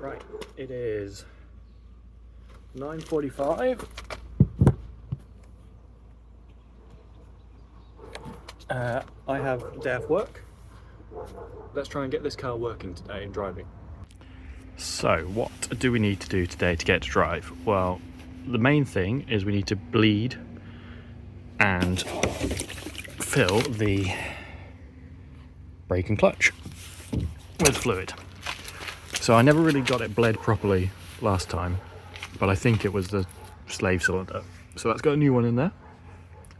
Right, it is 9:45. I have a day off work. Let's try and get this car working today and driving. So what do we need to do today to get to drive? Well, the main thing is we need to bleed and fill the brake and clutch with fluid. So I never really got it bled properly last time, but I think it was the slave cylinder. So that's got a new one in there,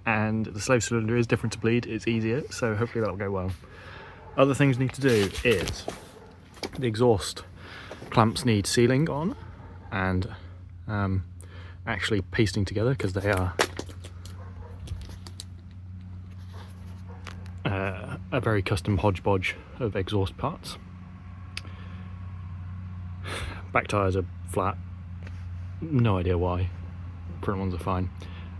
and the slave cylinder is different to bleed, it's easier, so hopefully that'll go well. Other things need to do is the exhaust clamps need sealing on and actually pasting together, because they are a very custom hodgepodge of exhaust parts. Back tyres are flat, no idea why, front ones are fine.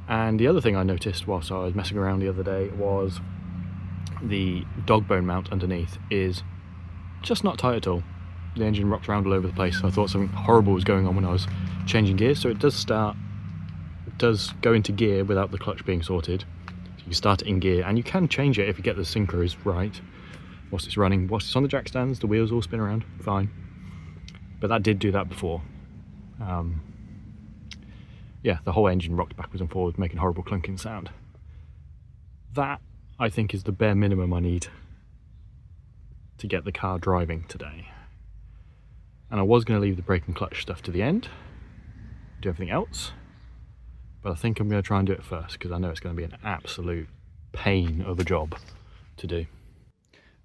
And the other thing I noticed whilst I was messing around the other day was the dog bone mount underneath is just not tight at all. The engine rocked around all over the place, so I thought something horrible was going on when I was changing gears. So it does go into gear without the clutch being sorted. So you can start it in gear, and you can change it if you get the synchros right whilst it's running. Whilst it's on the jack stands, the wheels all spin around, fine. But that did do that before. Yeah, the whole engine rocked backwards and forwards, making a horrible clunking sound. That, I think, is the bare minimum I need to get the car driving today. And I was going to leave the brake and clutch stuff to the end, do everything else, but I think I'm going to try and do it first, because I know it's going to be an absolute pain of a job to do.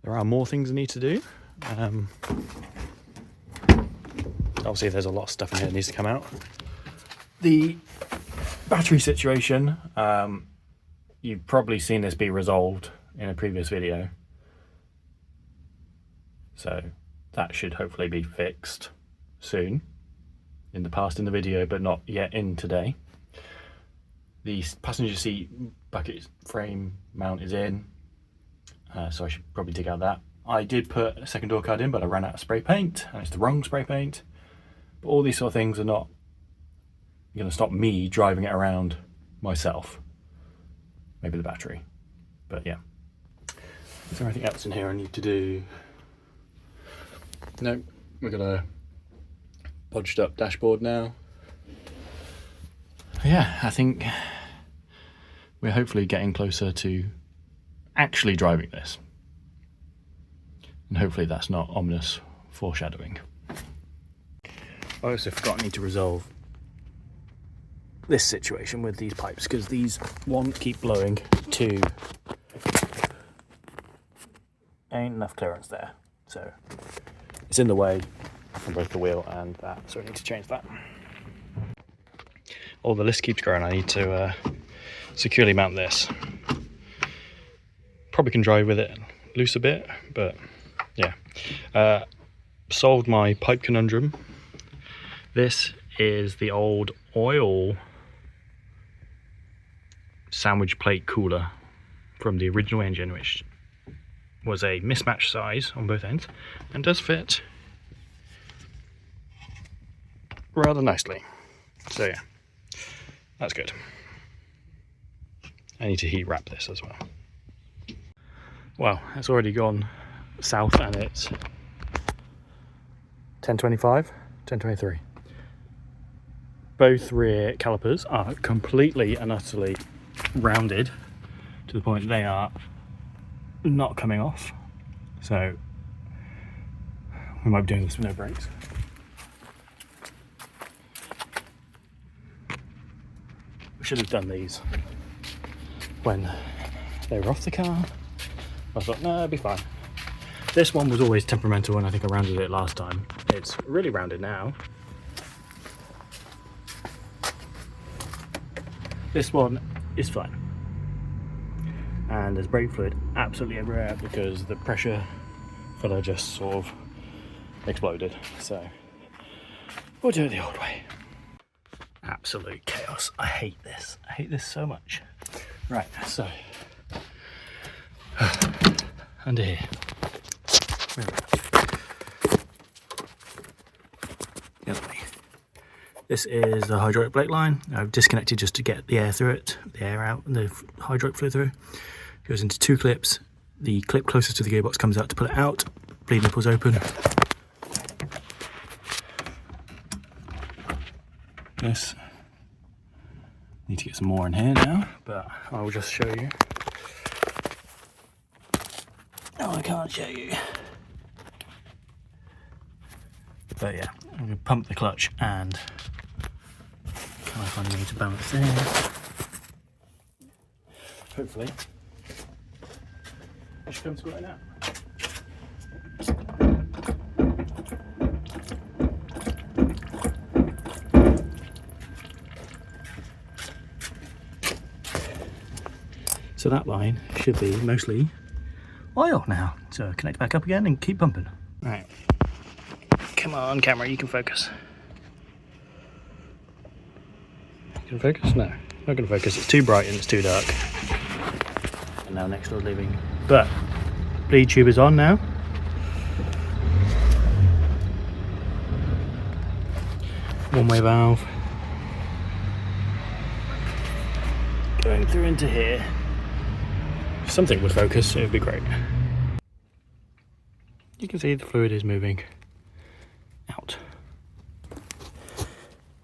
There are more things I need to do. Obviously there's a lot of stuff in here that needs to come out. The battery situation, you've probably seen this be resolved in a previous video, so that should hopefully be fixed soon. In the past in the video, but not yet in today. The passenger seat bucket frame mount is in, so I should probably dig out that. I did put a second door card in, but I ran out of spray paint, and it's the wrong spray paint. But all these sort of things are not going to stop me driving it around myself. Maybe the battery, but yeah. Is there anything else in here I need to do? No, we've got a podged up dashboard now. Yeah, I think we're hopefully getting closer to actually driving this. And hopefully that's not ominous foreshadowing. I also forgot I need to resolve this situation with these pipes, because these, one, keep blowing, two, ain't enough clearance there. So it's in the way from both the wheel and that, so I need to change that. Oh, the list keeps growing. I need to securely mount this. Probably can drive with it loose a bit, but yeah. Solved my pipe conundrum. This is the old oil sandwich plate cooler from the original engine, which was a mismatched size on both ends and does fit rather nicely. So yeah, that's good. I need to heat wrap this as well. Well, it's already gone south and it's 10:25, 10:23. Both rear calipers are completely and utterly rounded to the point they are not coming off. So we might be doing this with no brakes. We should have done these when they were off the car. I thought, no, it'll be fine. This one was always temperamental, and I think I rounded it last time. It's really rounded now. This one is fine. And there's brake fluid absolutely everywhere because the pressure filler just sort of exploded. So we'll do it the old way. Absolute chaos. I hate this. I hate this so much. Right, so under here. This is the hydraulic brake line. I've disconnected just to get the air through it, the air out, and the hydraulic fluid through. It goes into 2 clips. The clip closest to the gearbox comes out to pull it out. Bleed nipples open. This. Need to get some more in here now, but I'll just show you. No, I can't show you. But yeah, I'm going to pump the clutch and kind of find a way to balance there. Hopefully, it should come to right now. So that line should be mostly oil now. So connect back up again and keep pumping. Right. Come on, camera, you can focus. You can focus? No, not going to focus. It's too bright and it's too dark. And now next door leaving. But bleed tube is on now. One-way valve. Going through into here. If something would focus, it would be great. You can see the fluid is moving out.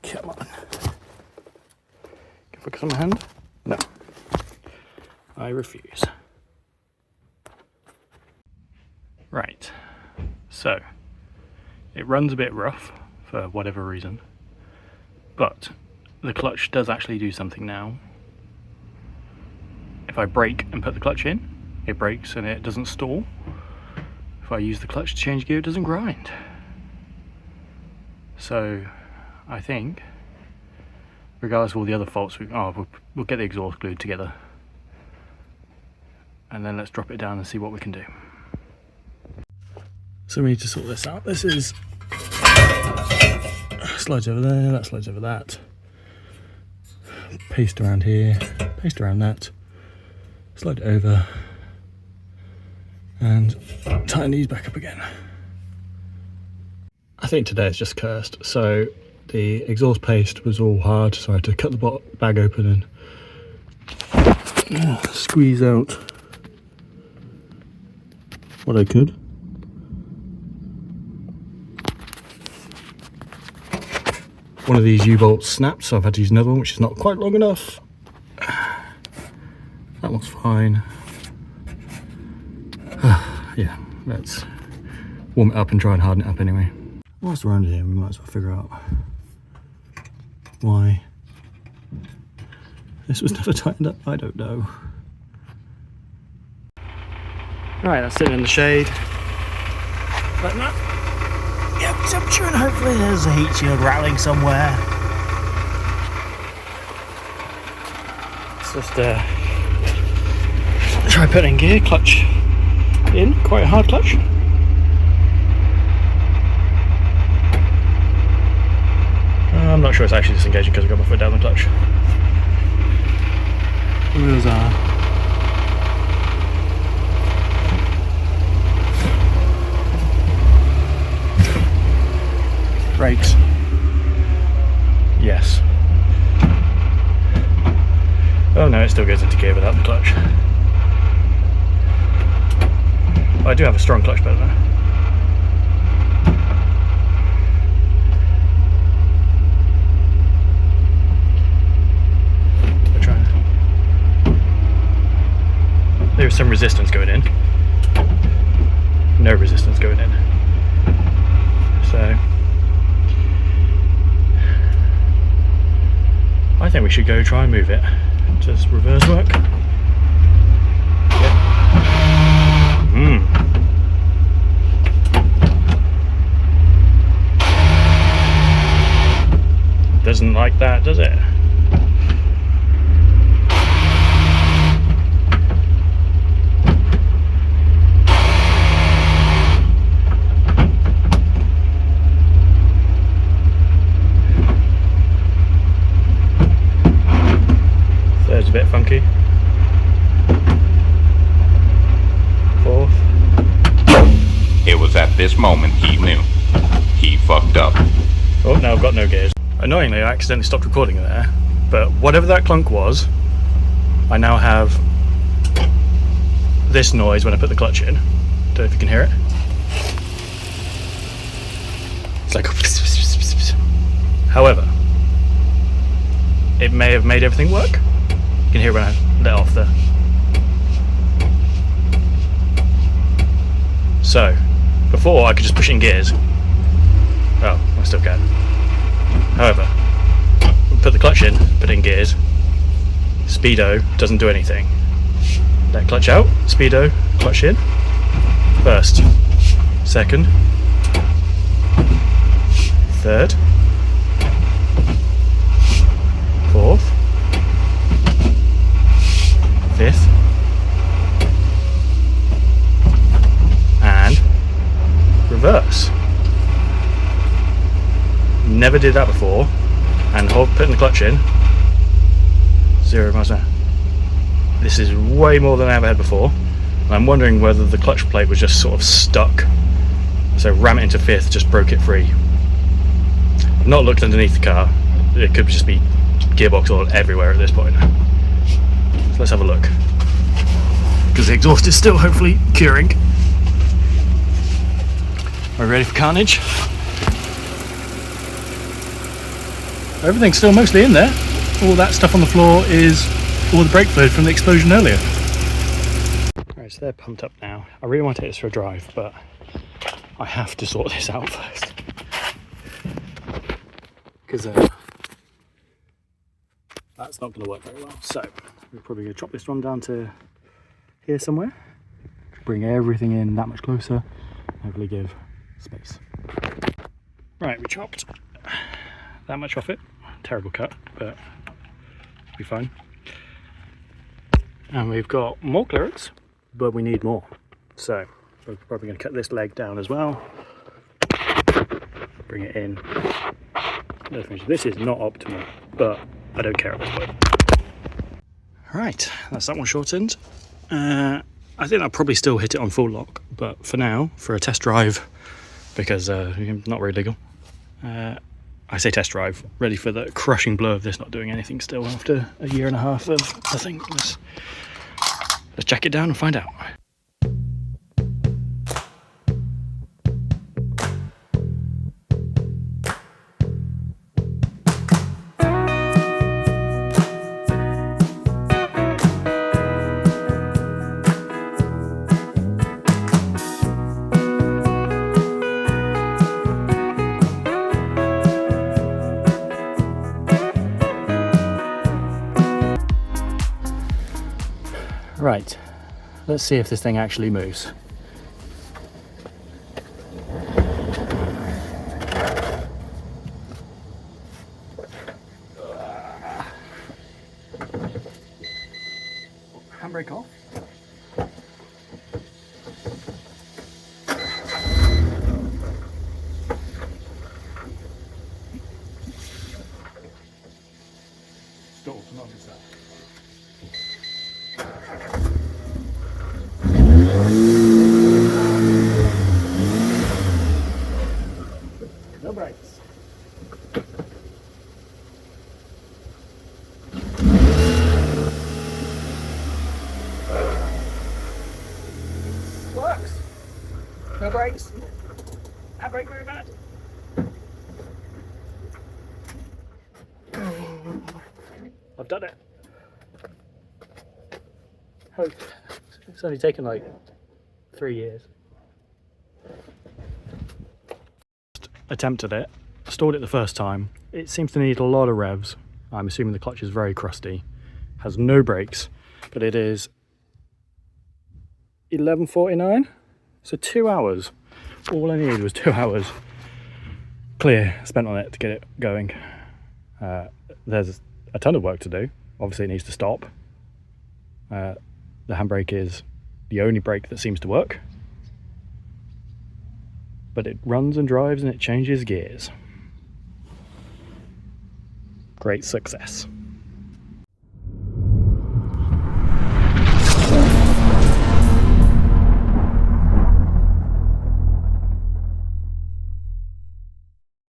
Come on. Can I focus on my hand? No. I refuse. Right. So, it runs a bit rough for whatever reason, but the clutch does actually do something now. If I brake and put the clutch in, it brakes and it doesn't stall. If I use the clutch to change gear, it doesn't grind. So I think, regardless of all the other faults, we'll get the exhaust glued together and then let's drop it down and see what we can do. So we need to sort this out. This is slides over there, that slides over that. Paste around here, paste around that. Slide it over and tighten these back up again. I think today is just cursed. So the exhaust paste was all hard, so I had to cut the bag open and squeeze out what I could. One of these U-bolts snapped, so I've had to use another one, which is not quite long enough. That looks fine. Yeah, let's warm it up and try and harden it up anyway. Whilst we're under here, we might as well figure out why this was never tightened up. I don't know. Right, that's sitting in the shade. Like that. Yep, temperature, and hopefully there's a heat shield rattling somewhere. It's just try putting gear clutch in, quite a hard clutch. I'm not sure it's actually disengaging because I've got my foot down the clutch. The wheels are. Brakes. Yes. Oh no, it still goes into gear without the clutch. I do have a strong clutch pedal now. I'll try. There's some resistance going in. No resistance going in. So I think we should go try and move it. Does reverse work? Doesn't like that, does it? Third's a bit funky. Fourth. It was at this moment he knew. He fucked up. Oh, now I've got no gears. Annoyingly, I accidentally stopped recording there, but whatever that clunk was, I now have this noise when I put the clutch in. Don't know if you can hear it. It's like... However, it may have made everything work. You can hear it when I let off there. So, before I could just push it in gears. Well, I still can. However, put the clutch in, put it in gears, speedo doesn't do anything. Let clutch out, speedo, clutch in. First, second, third, fourth, fifth, and reverse. Never did that before, and putting the clutch in, 0 miles an hour. This is way more than I ever had before, and I'm wondering whether the clutch plate was just sort of stuck, so ram it into fifth, just broke it free. I've not looked underneath the car. It could just be gearbox all everywhere at this point. So let's have a look, because the exhaust is still hopefully curing. Are we ready for carnage? Everything's still mostly in there. All that stuff on the floor is all the brake fluid from the explosion earlier. Right, so they're pumped up now. I really want to take this for a drive, but I have to sort this out first. Because that's not going to work very well. So we're probably going to chop this one down to here somewhere. Bring everything in that much closer. Hopefully give space. Right, we chopped that much off it. Terrible cut, but it'll be fine. And we've got more clearance, but we need more. So we're probably going to cut this leg down as well. Bring it in. This is not optimal, but I don't care at this point. Right, that's that one shortened. I think I'll probably still hit it on full lock, but for now, for a test drive, because not very legal, I say test drive, ready for the crushing blow of this not doing anything still after a year and a half of nothing. Let's check it down and find out. Right, let's see if this thing actually moves. Handbrake off. Stall, not just that. No brakes. Works. No brakes. Handbrake very bad. I've done it. It's only taken like 3 years. Attempted it, stored it the first time. It seems to need a lot of revs. I'm assuming the clutch is very crusty. Has no brakes, but it is 11:49, so 2 hours. All I needed was 2 hours clear spent on it to get it going. There's a ton of work to do. Obviously it needs to stop. The handbrake is the only brake that seems to work, but it runs and drives and it changes gears. Great success.